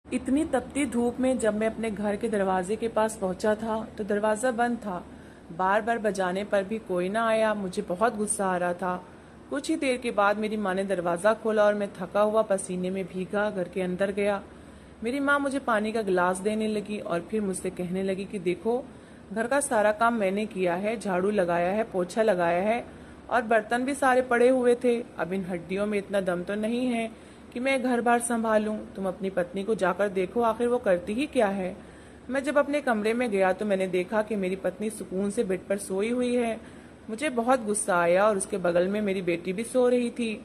इतनी तपती धूप में जब मैं अपने घर के दरवाजे के पास पहुंचा था तो दरवाजा बंद था। बार बार बजाने पर भी कोई ना आया। मुझे बहुत गुस्सा आ रहा था। कुछ ही देर के बाद मेरी माँ ने दरवाजा खोला और मैं थका हुआ पसीने में भीगा घर के अंदर गया। मेरी माँ मुझे पानी का गिलास देने लगी और फिर मुझसे कहने लगी कि देखो, घर का सारा काम मैंने किया है, झाड़ू लगाया है, पोछा लगाया है और बर्तन भी सारे पड़े हुए थे। अब इन हड्डियों में इतना दम तो नहीं है कि मैं घर बार संभालूं। तुम अपनी पत्नी को जाकर देखो, आखिर वो करती ही क्या है। मैं जब अपने कमरे में गया तो मैंने देखा कि मेरी पत्नी सुकून से बेड पर सोई हुई है। मुझे बहुत गुस्सा आया और उसके बगल में मेरी बेटी भी सो रही थी।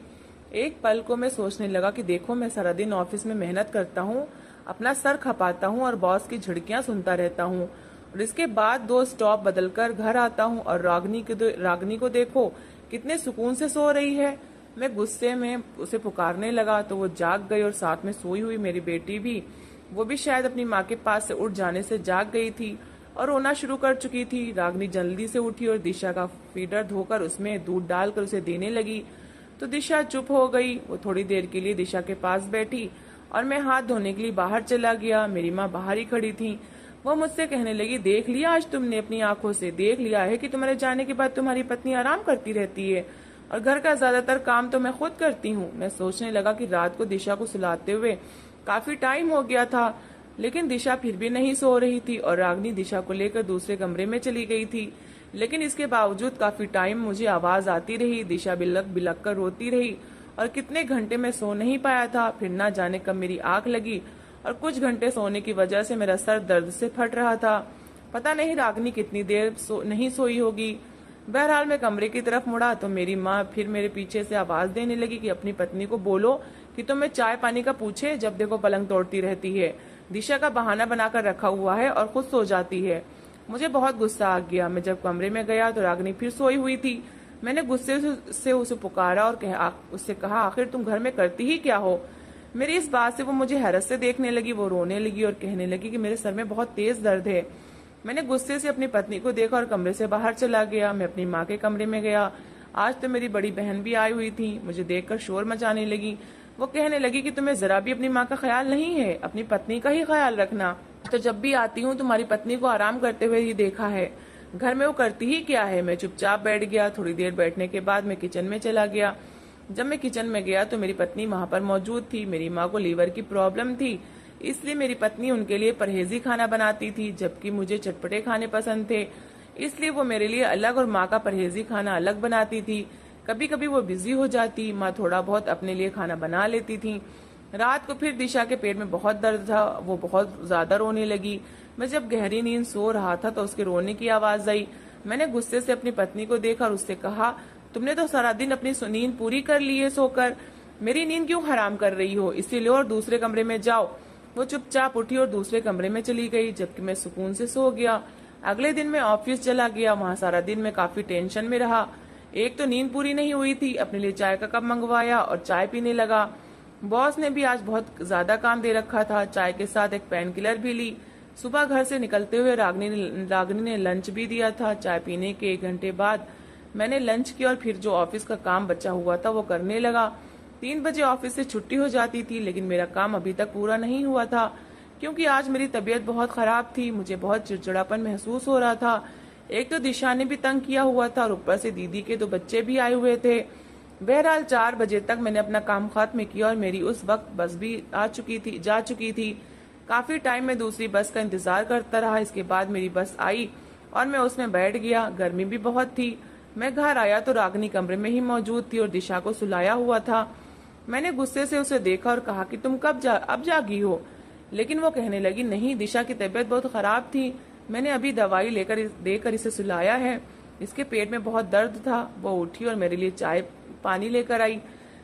एक पल को मैं सोचने लगा कि देखो, मैं सारा दिन ऑफिस में मेहनत करता हूँ, अपना सर खपाता हूँ और बॉस की झिड़कियां सुनता रहता हूँ, और इसके बाद 2 स्टॉप बदलकर घर आता हूँ और रागनी को देखो कितने सुकून से सो रही है। मैं गुस्से में उसे पुकारने लगा तो वो जाग गई और साथ में सोई हुई मेरी बेटी भी, वो भी शायद अपनी माँ के पास से उठ जाने से जाग गई थी और रोना शुरू कर चुकी थी। रागनी जल्दी से उठी और दिशा का फीडर धोकर उसमें दूध डालकर उसे देने लगी तो दिशा चुप हो गई। वो थोड़ी देर के लिए दिशा के पास बैठी और मैं हाथ धोने के लिए बाहर चला गया। मेरी माँ बाहर ही खड़ी थी। वो मुझसे कहने लगी, देख लिया आज तुमने अपनी आंखों से, देख लिया है कि तुम्हारे जाने के बाद तुम्हारी पत्नी आराम करती रहती है और घर का ज्यादातर काम तो मैं खुद करती हूँ। मैं सोचने लगा कि रात को दिशा को सुलाते हुए काफी टाइम हो गया था, लेकिन दिशा फिर भी नहीं सो रही थी और रागनी दिशा को लेकर दूसरे कमरे में चली गई थी। लेकिन इसके बावजूद काफी टाइम मुझे आवाज आती रही। दिशा बिलक बिलक कर रोती रही और कितने घंटे मैं सो नहीं पाया था। फिर ना जाने कब मेरी आंख लगी और कुछ घंटे सोने की वजह से मेरा सर दर्द से फट रहा था। पता नहीं रागनी कितनी देर नहीं सोई होगी। बहरहाल मैं कमरे की तरफ मुड़ा तो मेरी माँ फिर मेरे पीछे से आवाज देने लगी कि अपनी पत्नी को बोलो कि तुम्हें चाय पानी का पूछे, जब देखो पलंग तोड़ती रहती है, दिशा का बहाना बनाकर रखा हुआ है और खुद सो जाती है। मुझे बहुत गुस्सा आ गया। मैं जब कमरे में गया तो रागनी फिर सोई हुई थी। मैंने गुस्से से उसे पुकारा और उससे कहा, आखिर तुम घर में करती ही क्या हो। मेरी इस बात से वो मुझे हैरत से देखने लगी। वो रोने लगी और कहने लगी कि मेरे सर में बहुत तेज दर्द है। मैंने गुस्से से अपनी पत्नी को देखा और कमरे से बाहर चला गया। मैं अपनी माँ के कमरे में गया। आज तो मेरी बड़ी बहन भी आई हुई थी। मुझे देखकर शोर मचाने लगी। वो कहने लगी कि तुम्हें जरा भी अपनी माँ का ख्याल नहीं है, अपनी पत्नी का ही ख्याल रखना। तो जब भी आती हूँ तुम्हारी पत्नी को आराम करते हुए ही देखा है, घर में वो करती ही क्या है। मैं चुपचाप बैठ गया। थोड़ी देर बैठने के बाद मैं किचन में चला गया। जब मैं किचन में गया तो मेरी पत्नी वहां पर मौजूद थी। मेरी माँ को लीवर की प्रॉब्लम थी, इसलिए मेरी पत्नी उनके लिए परहेजी खाना बनाती थी, जबकि मुझे चटपटे खाने पसंद थे, इसलिए वो मेरे लिए अलग और माँ का परहेजी खाना अलग बनाती थी। कभी कभी वो बिजी हो जाती, माँ थोड़ा बहुत अपने लिए खाना बना लेती थी। रात को फिर दिशा के पेट में बहुत दर्द था। वो बहुत ज्यादा रोने लगी। मैं जब गहरी नींद सो रहा था तो उसके रोने की आवाज आई। मैंने गुस्से से अपनी पत्नी को देखा और उससे कहा, तुमने तो सारा दिन अपनी नींद पूरी कर ली है सोकर, मेरी नींद क्यों हराम कर रही हो। इसीलिए और दूसरे कमरे में जाओ। वो चुपचाप उठी और दूसरे कमरे में चली गई, जबकि मैं सुकून से सो गया। अगले दिन मैं ऑफिस चला गया। वहां सारा दिन मैं काफी टेंशन में रहा। एक तो नींद पूरी नहीं हुई थी, अपने लिए चाय का कप मंगवाया और चाय पीने लगा। बॉस ने भी आज बहुत ज्यादा काम दे रखा था। चाय के साथ एक पेन किलर भी ली। सुबह घर से निकलते हुए रागनी ने लंच भी दिया था। चाय पीने के 1 घंटे बाद मैंने लंच किया और फिर जो ऑफिस का काम बचा हुआ था वो करने लगा। 3 बजे ऑफिस से छुट्टी हो जाती थी, लेकिन मेरा काम अभी तक पूरा नहीं हुआ था, क्योंकि आज मेरी तबीयत बहुत खराब थी। मुझे बहुत चिड़चिड़ापन महसूस हो रहा था। एक तो दिशा ने भी तंग किया हुआ था और ऊपर से दीदी के 2 बच्चे भी आए हुए थे। बहरहाल 4 बजे तक मैंने अपना काम खत्म किया और मेरी उस वक्त बस भी जा चुकी थी। काफी टाइम में दूसरी बस का इंतजार करता रहा। इसके बाद मेरी बस आई और मैं उसमें बैठ गया। गर्मी भी बहुत थी। मैं घर आया तो रागनी कमरे में ही मौजूद थी और दिशा को सुलाया हुआ था। मैंने गुस्से से उसे देखा और कहा कि तुम अब जागी हो, लेकिन वो कहने लगी, नहीं, दिशा की तबीयत बहुत खराब थी, मैंने अभी दवाई देकर इसे सुलाया है, इसके पेट में बहुत दर्द था। वो उठी और मेरे लिए चाय पानी लेकर आई।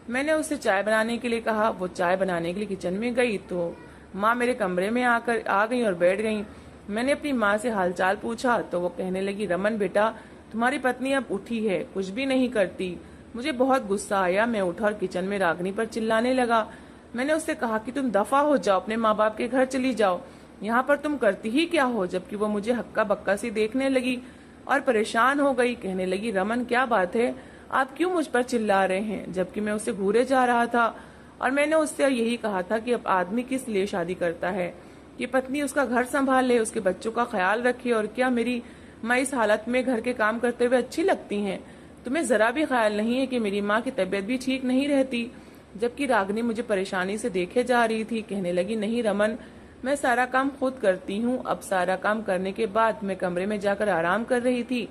मैंने उसे चाय बनाने के लिए कहा। वो चाय बनाने के लिए किचन में गई तो माँ मेरे कमरे में आ गई और बैठ गई। मैंने अपनी माँ से हालचाल पूछा तो वो कहने लगी, रमन बेटा, तुम्हारी पत्नी अब उठी है, कुछ भी नहीं करती। मुझे बहुत गुस्सा आया। मैं उठा और किचन में रागनी पर चिल्लाने लगा। मैंने उससे कहा कि तुम दफा हो जाओ, अपने माँ बाप के घर चली जाओ, यहाँ पर तुम करती ही क्या हो। जबकि वो मुझे हक्का बक्का सी देखने लगी और परेशान हो गई। कहने लगी, रमन क्या बात है, आप क्यों मुझ पर चिल्ला रहे हैं। जबकि मैं उसे घूरे जा रहा था और मैंने उससे यही कहा था कि अब आदमी किस लिए शादी करता है, कि पत्नी उसका घर संभाले, उसके बच्चों का ख्याल रखे, और क्या मेरी माँ इस हालत में घर के काम करते हुए अच्छी लगती हैं? तुम्हें जरा भी ख्याल नहीं है कि मेरी माँ की तबीयत भी ठीक नहीं रहती? जबकि रागनी मुझे परेशानी से देखे जा रही थी। कहने लगी, नहीं रमन, मैं सारा काम खुद करती हूँ। अब सारा काम करने के बाद मैं कमरे में जाकर आराम कर रही थी।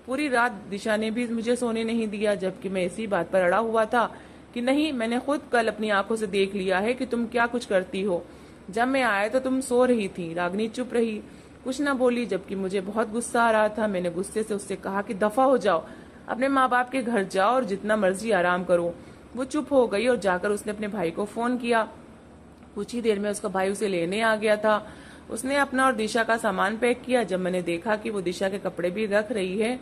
पूरी रात दिशा ने भी मुझे सोने नहीं दिया, जबकि मैं इसी बात पर अड़ा हुआ था कि नहीं, मैंने खुद कल अपनी आंखों से देख लिया है कि तुम क्या कुछ करती हो। जब मैं आया तो तुम सो रही थी। रागनी चुप रही, कुछ न बोली, जबकि मुझे बहुत गुस्सा आ रहा था। मैंने गुस्से से उससे कहा कि दफा हो जाओ, अपने माँ बाप के घर जाओ और जितना मर्जी आराम करो। वो चुप हो गई और जाकर उसने अपने भाई को फोन किया। कुछ ही देर में उसका भाई उसे लेने आ गया था। उसने अपना और दिशा का सामान पैक किया। जब मैंने देखा कि वो दिशा के कपड़े भी रख रही है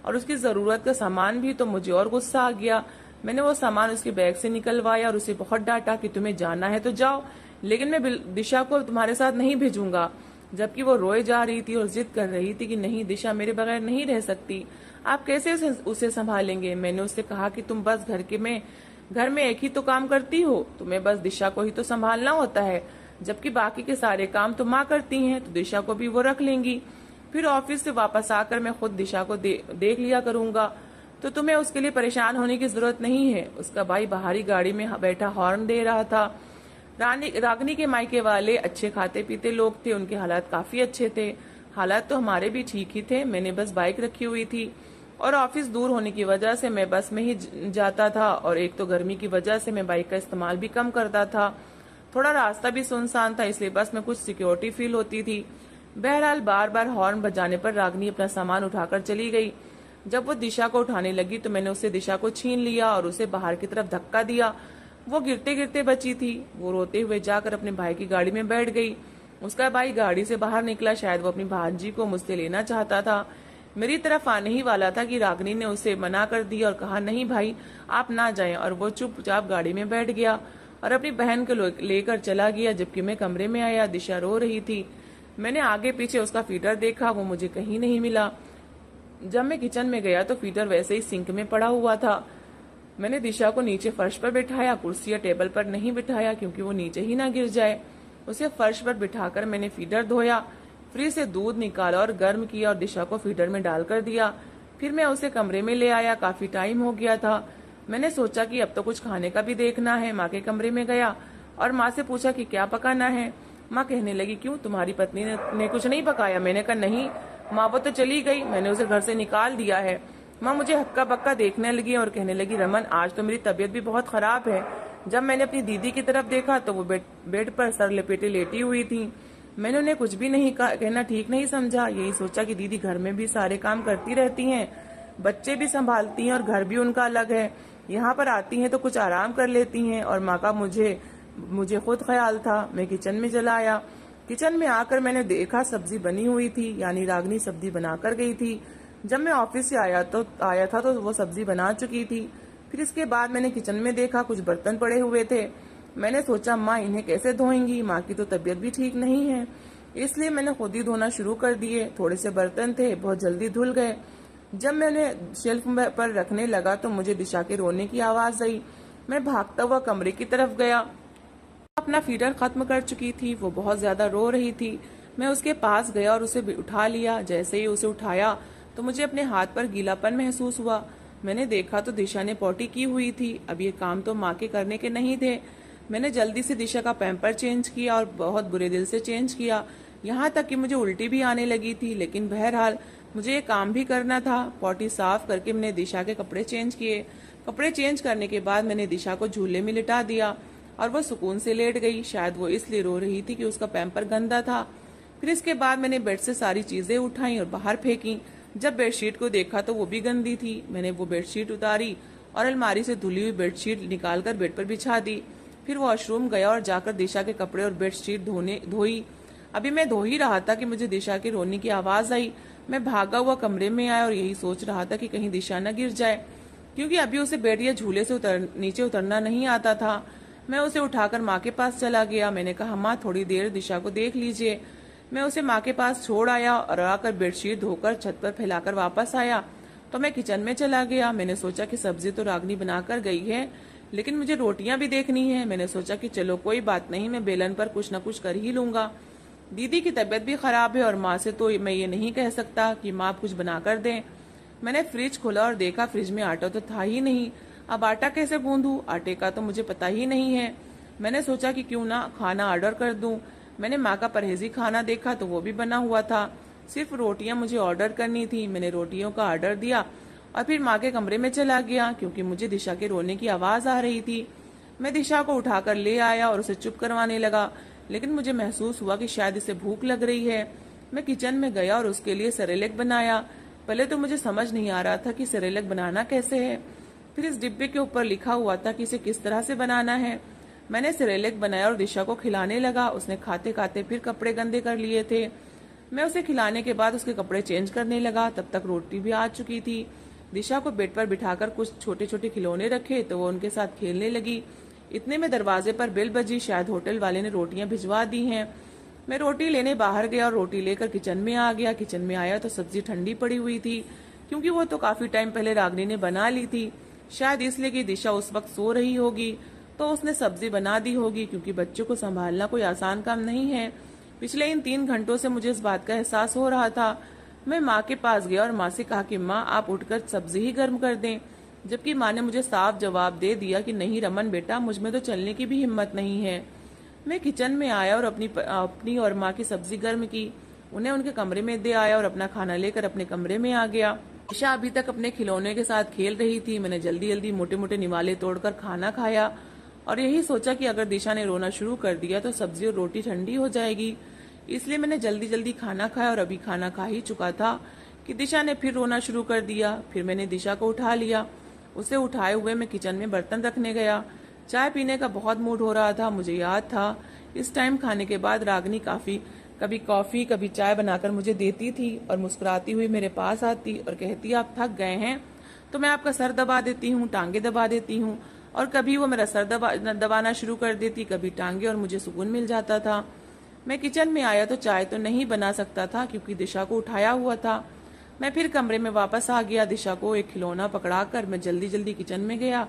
और उसकी जरूरत का सामान भी, तो मुझे और गुस्सा आ गया। मैंने वो सामान उसके बैग से निकलवाया और उसे बहुत डांटा कि तुम्हें जाना है तो जाओ, लेकिन मैं दिशा को तुम्हारे साथ नहीं भेजूंगा। जबकि वो रोए जा रही थी और जिद कर रही थी कि नहीं, दिशा मेरे बगैर नहीं रह सकती, आप कैसे उसे संभालेंगे? मैंने उससे कहा कि तुम बस घर में एक ही तो काम करती हो, तुम्हें बस दिशा को ही तो संभालना होता है, जबकि बाकी के सारे काम तो माँ करती हैं, तो दिशा को भी वो रख लेंगी। फिर ऑफिस से वापस आकर मैं खुद दिशा को देख लिया करूंगा, तो तुम्हें उसके लिए परेशान होने की जरूरत नहीं है। उसका भाई बाहरी गाड़ी में बैठा हॉर्न दे रहा था। रागनी के मायके वाले अच्छे खाते पीते लोग थे, उनके हालात काफी अच्छे थे। हालात तो हमारे भी ठीक ही थे। मैंने बस बाइक रखी हुई थी और ऑफिस दूर होने की वजह से मैं बस में ही जाता था, और एक तो गर्मी की वजह से मैं बाइक का इस्तेमाल भी कम करता था। थोड़ा रास्ता भी सुनसान था, इसलिए बस में कुछ सिक्योरिटी फील होती थी। बहरहाल बार बार हॉर्न बजाने पर रागनी अपना सामान उठाकर चली गई। जब वो दिशा को उठाने लगी तो मैंने उससे दिशा को छीन लिया और उसे बाहर की तरफ धक्का दिया। वो गिरते गिरते बची थी। वो रोते हुए जाकर अपने भाई की गाड़ी में बैठ गई। उसका भाई गाड़ी से बाहर निकला, शायद वो अपनी भांजी को मुझसे लेना चाहता था। मेरी तरफ आने ही वाला था कि रागनी ने उसे मना कर दी और कहा, नहीं भाई, आप ना जाएं, और वो चुपचाप गाड़ी में बैठ गया और अपनी बहन को लेकर चला गया। जबकि मैं कमरे में आया, दिशा रो रही थी। मैंने आगे पीछे उसका फीडर देखा, वो मुझे कहीं नहीं मिला। जब मैं किचन में गया तो फीडर वैसे ही सिंक में पड़ा हुआ था। मैंने दिशा को नीचे फर्श पर बिठाया, कुर्सी या टेबल पर नहीं बिठाया क्योंकि वो नीचे ही ना गिर जाए। उसे फर्श पर बिठाकर मैंने फीडर धोया, फ्रिज से दूध निकाला और गर्म किया और दिशा को फीडर में डालकर दिया। फिर मैं उसे कमरे में ले आया। काफी टाइम हो गया था। मैंने सोचा कि अब तो कुछ खाने का भी देखना है। माँ के कमरे में गया और माँ से पूछा कि क्या पकाना है। माँ कहने लगी, क्यों, तुम्हारी पत्नी ने कुछ नहीं पकाया? मैंने कहा, नहीं माँ, वो तो चली गई, मैंने उसे घर से निकाल दिया है। माँ मुझे हक्का बक्का देखने लगी और कहने लगी, रमन, आज तो मेरी तबीयत भी बहुत खराब है। जब मैंने अपनी दीदी की तरफ देखा तो वो बेड पर सर लपेटे लेटी हुई थी। मैंने उन्हें कुछ भी नहीं कहना ठीक नहीं समझा। यही सोचा कि दीदी घर में भी सारे काम करती रहती हैं, बच्चे भी संभालती हैं और घर भी उनका अलग है। यहाँ पर आती हैं तो कुछ आराम कर लेती हैं। और माँ का मुझे खुद ख्याल था। मैं किचन में चला आया। किचन में आकर मैंने देखा सब्जी बनी हुई थी, यानी रागनी सब्जी बनाकर गई थी। जब मैं ऑफिस से आया था तो वो सब्जी बना चुकी थी। फिर इसके बाद मैंने किचन में देखा कुछ बर्तन पड़े हुए थे। मैंने सोचा माँ इन्हें कैसे धोएंगी, माँ की तो तबीयत भी ठीक नहीं है, इसलिए मैंने खुद ही धोना शुरू कर दिए। थोड़े से बर्तन थे, बहुत जल्दी धुल गए। जब मैंने शेल्फ पर रखने लगा तो मुझे दिशा के रोने की आवाज आई। मैं भागता हुआ कमरे की तरफ गया। अपना फीडर खत्म कर चुकी थी, वो बहुत ज्यादा रो रही थी। मैं उसके पास गया और उसे उठा लिया। जैसे ही उसे उठाया तो मुझे अपने हाथ पर गीलापन महसूस हुआ। मैंने देखा तो दिशा ने पॉटी की हुई थी। अब ये काम तो माँ के करने के नहीं थे। मैंने जल्दी से दिशा का पैम्पर चेंज किया और बहुत बुरे दिल से चेंज किया, यहाँ तक कि मुझे उल्टी भी आने लगी थी। लेकिन बहरहाल मुझे ये काम भी करना था। पॉटी साफ करके मैंने दिशा के कपड़े चेंज किए। कपड़े चेंज करने के बाद मैंने दिशा को झूले में लिटा दिया और वो सुकून से लेट गई। शायद वो इसलिए रो रही थी कि उसका पैम्पर गंदा था। फिर इसके बाद मैंने बेड से सारी चीजें उठाई और बाहर फेंकी। जब बेडशीट को देखा तो वो भी गंदी थी। मैंने वो बेडशीट उतारी और अलमारी से धुली हुई बेडशीट निकालकर बेड पर बिछा दी। फिर वॉशरूम गया और जाकर दिशा के कपड़े और बेडशीट धोई। अभी मैं धो ही रहा था कि मुझे दिशा के रोने की आवाज आई। मैं भागा हुआ कमरे में आया और यही सोच रहा था कि कहीं दिशा न गिर जाए, क्योंकि अभी उसे बेड या झूले से नीचे उतरना नहीं आता था। मैं उसे उठाकर माँ के पास चला गया। मैंने कहा, माँ थोड़ी देर दिशा को देख लीजिए। मैं उसे माँ के पास छोड़ आया और आकर बेडशीट धोकर छत पर फैलाकर वापस आया तो मैं किचन में चला गया। मैंने सोचा कि सब्जी तो रागनी बनाकर गई है, लेकिन मुझे रोटियां भी देखनी है। मैंने सोचा कि चलो कोई बात नहीं, मैं बेलन पर कुछ न कुछ कर ही लूंगा। दीदी की तबीयत भी खराब है और माँ से तो मैं ये नहीं कह सकता कि माँ कुछ बना कर दें। मैंने फ्रिज खोला और देखा फ्रिज में आटा तो था ही नहीं। अब आटा कैसे गूंदूं? आटे का तो मुझे पता ही नहीं है। मैंने सोचा कि क्यों ना खाना ऑर्डर कर दूं। मैंने माँ का परहेजी खाना देखा तो वो भी बना हुआ था, सिर्फ रोटियां मुझे ऑर्डर करनी थी। मैंने रोटियों का ऑर्डर दिया और फिर माँ के कमरे में चला गया क्योंकि मुझे दिशा के रोने की आवाज आ रही थी। मैं दिशा को उठाकर ले आया और उसे चुप करवाने लगा, लेकिन मुझे महसूस हुआ कि शायद इसे भूख लग रही है। मैं किचन में गया और उसके लिए सेरेलैक बनाया। पहले तो मुझे समझ नहीं आ रहा था कि सेरेलैक बनाना कैसे है। फिर इस डिब्बे के ऊपर लिखा हुआ था कि इसे किस तरह से बनाना है। मैंने सेरेलैक बनाया और दिशा को खिलाने लगा। उसने खाते खाते फिर कपड़े गंदे कर लिए थे। मैं उसे खिलाने के बाद उसके कपड़े चेंज करने लगा। तब तक रोटी भी आ चुकी थी। दिशा को बेड पर बिठाकर कुछ छोटे छोटे खिलौने रखे तो वो उनके साथ खेलने लगी। इतने में दरवाजे पर बेल बजी, शायद होटल वाले ने रोटियां भिजवा दी हैं। मैं रोटी लेने बाहर गया और रोटी लेकर किचन में आ गया। किचन में आया तो सब्जी ठंडी पड़ी हुई थी क्योंकि वो तो काफी टाइम पहले रागनी ने बना ली थी। शायद इसलिए कि दिशा उस वक्त सो रही होगी तो उसने सब्जी बना दी होगी, क्योंकि बच्चों को संभालना कोई आसान काम नहीं है। पिछले इन 3 घंटों से मुझे इस बात का एहसास हो रहा था। मैं माँ के पास गया और माँ से कहा कि माँ आप उठकर सब्जी ही गर्म कर दें, जबकि माँ ने मुझे साफ जवाब दे दिया कि नहीं रमन बेटा, मुझमें तो चलने की भी हिम्मत नहीं है। मैं किचन में आया और अपनी और माँ की सब्जी गर्म की, उन्हें उनके कमरे में दे आया और अपना खाना लेकर अपने कमरे में आ गया। दिशा अभी तक अपने खिलौने के साथ खेल रही थी। मैंने जल्दी जल्दी मोटे मोटे निवाले तोड़कर खाना खाया और यही सोचा कि अगर दिशा ने रोना शुरू कर दिया तो सब्जी और रोटी ठंडी हो जाएगी। इसलिए मैंने जल्दी जल्दी खाना खाया और अभी खाना खा ही चुका था कि दिशा ने फिर रोना शुरू कर दिया। फिर मैंने दिशा को उठा लिया। उसे उठाए हुए मैं किचन में बर्तन रखने गया। चाय पीने का बहुत मूड हो रहा था। मुझे याद था इस टाइम खाने के बाद रागनी कभी कॉफी कभी चाय बनाकर मुझे देती थी और मुस्कुराती हुई मेरे पास आती और कहती आप थक गए हैं तो मैं आपका सर दबा देती हूँ, टांगे दबा देती हूँ। और कभी वो मेरा सर दबाना शुरू कर देती, कभी टांगे, और मुझे सुकून मिल जाता था। मैं किचन में आया तो चाय तो नहीं बना सकता था क्योंकि दिशा को उठाया हुआ था। मैं फिर कमरे में वापस आ गया। दिशा को एक खिलौना पकड़ाकर मैं जल्दी जल्दी किचन में गया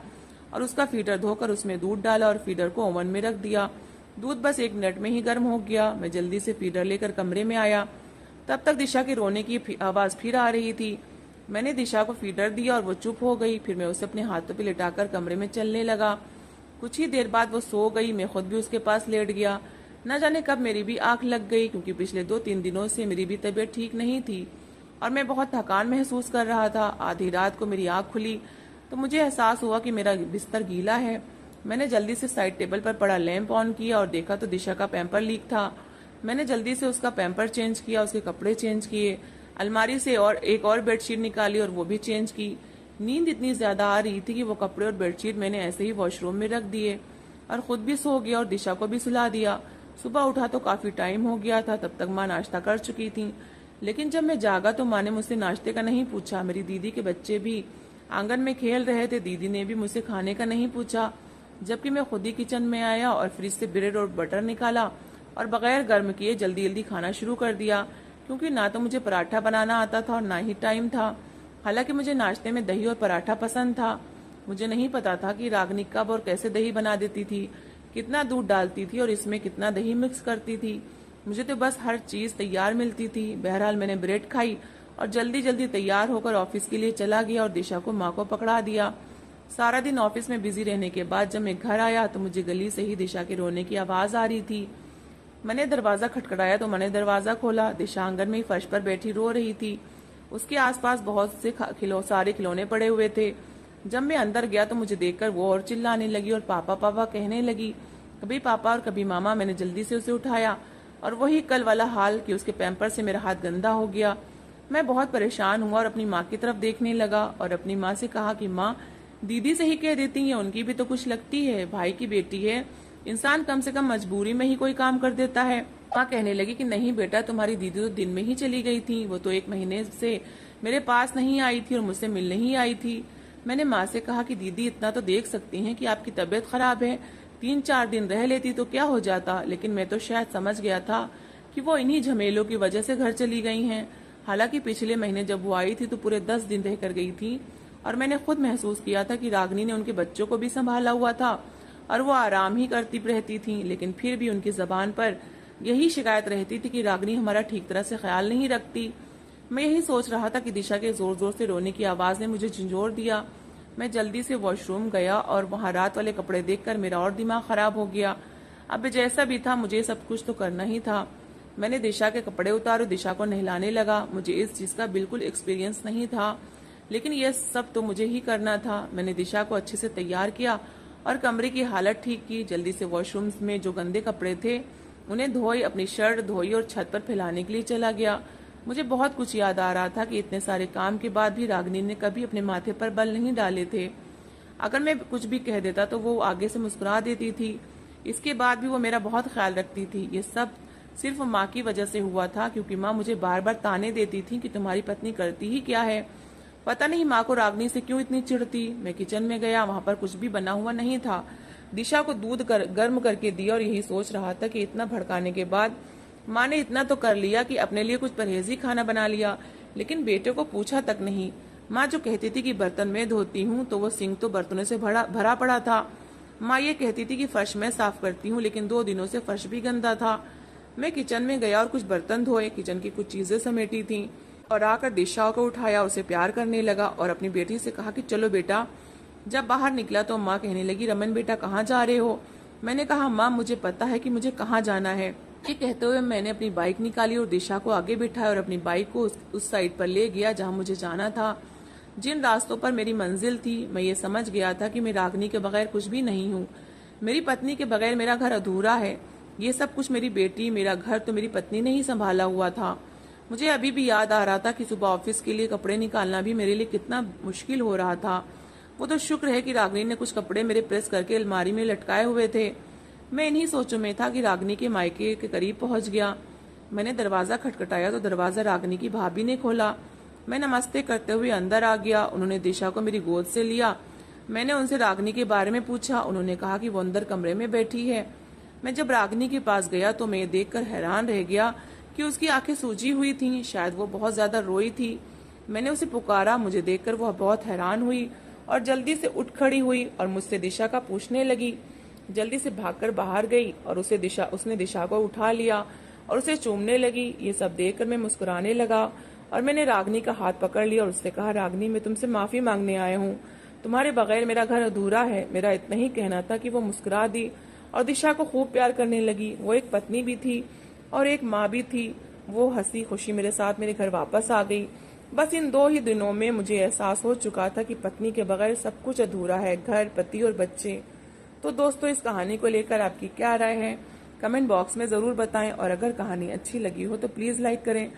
और उसका फीडर धोकर उसमें दूध डाला और फीडर को ओवन में रख दिया। दूध बस 1 मिनट में ही गर्म हो गया। मैं जल्दी से फीडर लेकर कमरे में आया। तब तक दिशा के रोने की आवाज फिर आ रही थी। मैंने दिशा को फीडर दिया और वो चुप हो गई। फिर मैं उसे अपने हाथों पे लिटाकर कमरे में चलने लगा। कुछ ही देर बाद वो सो गई। मैं खुद भी उसके पास लेट गया। न जाने कब मेरी भी आंख लग गई क्योंकि पिछले 2-3 दिनों से मेरी भी तबीयत ठीक नहीं थी और मैं बहुत थकान महसूस कर रहा था। आधी रात को मेरी आंख खुली तो मुझे एहसास हुआ कि मेरा बिस्तर गीला है। मैंने जल्दी से साइड टेबल पर पड़ा लैंप ऑन किया और देखा तो दिशा का पैम्पर लीक था। मैंने जल्दी से उसका पैम्पर चेंज किया, उसके कपड़े चेंज किए, अलमारी से एक और बेडशीट निकाली और वो भी चेंज की। नींद इतनी ज्यादा आ रही थी कि वो कपड़े और बेडशीट मैंने ऐसे ही वॉशरूम में रख दिए और खुद भी सो गया और दिशा को भी सुला दिया। सुबह उठा तो काफी टाइम हो गया था। तब तक माँ नाश्ता कर चुकी थी, लेकिन जब मैं जागा तो माँ ने मुझसे नाश्ते का नहीं पूछा। मेरी दीदी के बच्चे भी आंगन में खेल रहे थे। दीदी ने भी मुझसे खाने का नहीं पूछा, जबकि मैं खुद ही किचन में आया और फ्रिज से ब्रेड और बटर निकाला और बगैर गर्म किए जल्दी जल्दी खाना शुरू कर दिया, क्योंकि ना तो मुझे पराठा बनाना आता था और ना ही टाइम था। हालांकि मुझे नाश्ते में दही और पराठा पसंद था। मुझे नहीं पता था कि रागनी कब और कैसे दही बना देती थी, कितना दूध डालती थी और इसमें कितना दही मिक्स करती थी। मुझे तो बस हर चीज तैयार मिलती थी। बहरहाल मैंने ब्रेड खाई और जल्दी जल्दी तैयार होकर ऑफिस के लिए चला गया और दिशा को माँ को पकड़ा दिया। सारा दिन ऑफिस में बिजी रहने के बाद जब मैं घर आया तो मुझे गली से ही दिशा के रोने की आवाज आ रही थी। मैंने दरवाजा खटखटाया तो मैंने दरवाजा खोला। दिशा आंगन में ही फर्श पर बैठी रो रही थी। उसके आसपास बहुत से सारे खिलौने पड़े हुए थे। जब मैं अंदर गया तो मुझे देखकर वो और चिल्लाने लगी और पापा पापा कहने लगी, कभी पापा और कभी मामा। मैंने जल्दी से उसे उठाया और वही कल वाला हाल कि उसके पैम्पर से मेरा हाथ गंदा हो गया। मैं बहुत परेशान हुआ और अपनी माँ की तरफ देखने लगा और अपनी माँ से कहा कि माँ, दीदी से ही कह देती है, उनकी भी तो कुछ लगती है, भाई की बेटी है, इंसान कम से कम मजबूरी में ही कोई काम कर देता है। माँ कहने लगी कि नहीं बेटा, तुम्हारी दीदी तो दिन में ही चली गई थी, वो तो 1 महीने से मेरे पास नहीं आई थी और मुझसे मिलने ही आई थी। मैंने माँ से कहा कि दीदी इतना तो देख सकती हैं कि आपकी तबीयत खराब है, 3-4 दिन रह लेती तो क्या हो जाता। लेकिन मैं तो शायद समझ गया था कि वो इन्हीं झमेलों की वजह से घर चली गई हैं। हालांकि पिछले महीने जब वो आई थी तो पूरे 10 दिन रहकर गई थी और मैंने खुद महसूस किया था कि रागनी ने उनके बच्चों को भी संभाला हुआ था और वो आराम ही करती रहती थी, लेकिन फिर भी उनकी जबान पर यही शिकायत रहती थी कि रागनी हमारा ठीक तरह से ख्याल नहीं रखती। मैं यही सोच रहा था कि दिशा के जोर जोर से रोने की आवाज ने मुझे झंझोर दिया। मैं जल्दी से वॉशरूम गया और वहां रात वाले कपड़े देखकर मेरा और दिमाग खराब हो गया। अब जैसा भी था मुझे सब कुछ तो करना ही था। मैंने दिशा के कपड़े उतारे, दिशा को नहलाने लगा। मुझे इस चीज का बिल्कुल एक्सपीरियंस नहीं था, लेकिन यह सब तो मुझे ही करना था। मैंने दिशा को अच्छे से तैयार किया और कमरे की हालत ठीक की। जल्दी से वॉशरूम में जो गंदे कपड़े थे उन्हें धोई, अपनी शर्ट धोई और छत पर फैलाने के लिए चला गया। मुझे बहुत कुछ याद आ रहा था कि इतने सारे काम के बाद भी रागनी ने कभी अपने माथे पर बल नहीं डाले थे। अगर मैं कुछ भी कह देता तो वो आगे से मुस्कुरा देती थी। इसके बाद भी वो मेरा बहुत ख्याल रखती थी। ये सब सिर्फ माँ की वजह से हुआ था, क्योंकि माँ मुझे बार बार ताने देती थी कि तुम्हारी पत्नी करती ही क्या है। पता नहीं माँ को रागनी से क्यों इतनी चिढ़ती। मैं किचन में गया, वहां पर कुछ भी बना हुआ नहीं था। दिशा को दूध गर्म करके दिया और यही सोच रहा था कि इतना भड़काने के बाद माँ ने इतना तो कर लिया कि अपने लिए कुछ परहेजी खाना बना लिया, लेकिन बेटे को पूछा तक नहीं। माँ जो कहती थी कि बर्तन मैं धोती हूँ तो वो सिंक तो बर्तनों से भरा पड़ा था। माँ ये कहती थी कि फर्श मैं साफ करती हूँ, लेकिन 2 दिनों से फर्श भी गंदा था। मैं किचन में गया और कुछ बर्तन धोए, किचन की कुछ चीजें समेटी थी और आकर दिशा को उठाया, उसे प्यार करने लगा और अपनी बेटी से कहा कि चलो बेटा। जब बाहर निकला तो माँ कहने लगी, रमन बेटा कहाँ जा रहे हो? मैंने कहा, माँ मुझे पता है कि मुझे कहाँ जाना है। ये कहते हुए मैंने अपनी बाइक निकाली और दिशा को आगे बिठाया और अपनी बाइक को उस साइड पर ले गया जहाँ मुझे जाना था। जिन रास्तों पर मेरी मंजिल थी, मैं ये समझ गया था कि मैं रागनी के बगैर कुछ भी नहीं हूँ। मेरी पत्नी के बगैर मेरा घर अधूरा है। ये सब कुछ मेरी बेटी, मेरा घर तो मेरी पत्नी ने ही संभाला हुआ था। मुझे अभी भी याद आ रहा था कि सुबह ऑफिस के लिए कपड़े निकालना भी मेरे लिए कितना मुश्किल हो रहा था। वो तो शुक्र है कि रागनी ने कुछ कपड़े मेरे प्रेस करके अलमारी में लटकाए हुए थे। मैं इन्हीं सोचों में था कि रागनी के मायके के करीब पहुंच गया। मैंने दरवाजा खटखटाया तो दरवाजा रागनी की भाभी ने खोला। मैं नमस्ते करते हुए अंदर आ गया। उन्होंने दिशा को मेरी गोद से लिया। मैंने उनसे रागनी के बारे में पूछा। उन्होंने कहा कि वो अंदर कमरे में बैठी है। मैं जब रागनी के पास गया तो मैं देखकर हैरान रह गया कि उसकी आंखें सूजी हुई थीं। शायद वो बहुत ज्यादा रोई थी। मैंने उसे पुकारा। मुझे देखकर वो बहुत हैरान हुई और जल्दी से उठ खड़ी हुई और मुझसे दिशा का पूछने लगी। जल्दी से भागकर बाहर गई और उसने दिशा को उठा लिया और उसे चूमने लगी। ये सब देखकर मैं मुस्कुराने लगा और मैंने रागनी का हाथ पकड़ लिया और उससे कहा, रागनी मैं तुमसे माफी मांगने आया हूँ। तुम्हारे बगैर मेरा घर अधूरा है। मेरा इतना ही कहना था कि वो मुस्कुरा दी और दिशा को खूब प्यार करने लगी। वो एक पत्नी भी थी और एक माँ भी थी। वो हंसी खुशी मेरे साथ मेरे घर वापस आ गई। बस इन 2 ही दिनों में मुझे एहसास हो चुका था कि पत्नी के बगैर सब कुछ अधूरा है, घर, पति और बच्चे। तो दोस्तों, इस कहानी को लेकर आपकी क्या राय है? कमेंट बॉक्स में जरूर बताएं और अगर कहानी अच्छी लगी हो तो प्लीज लाइक करें।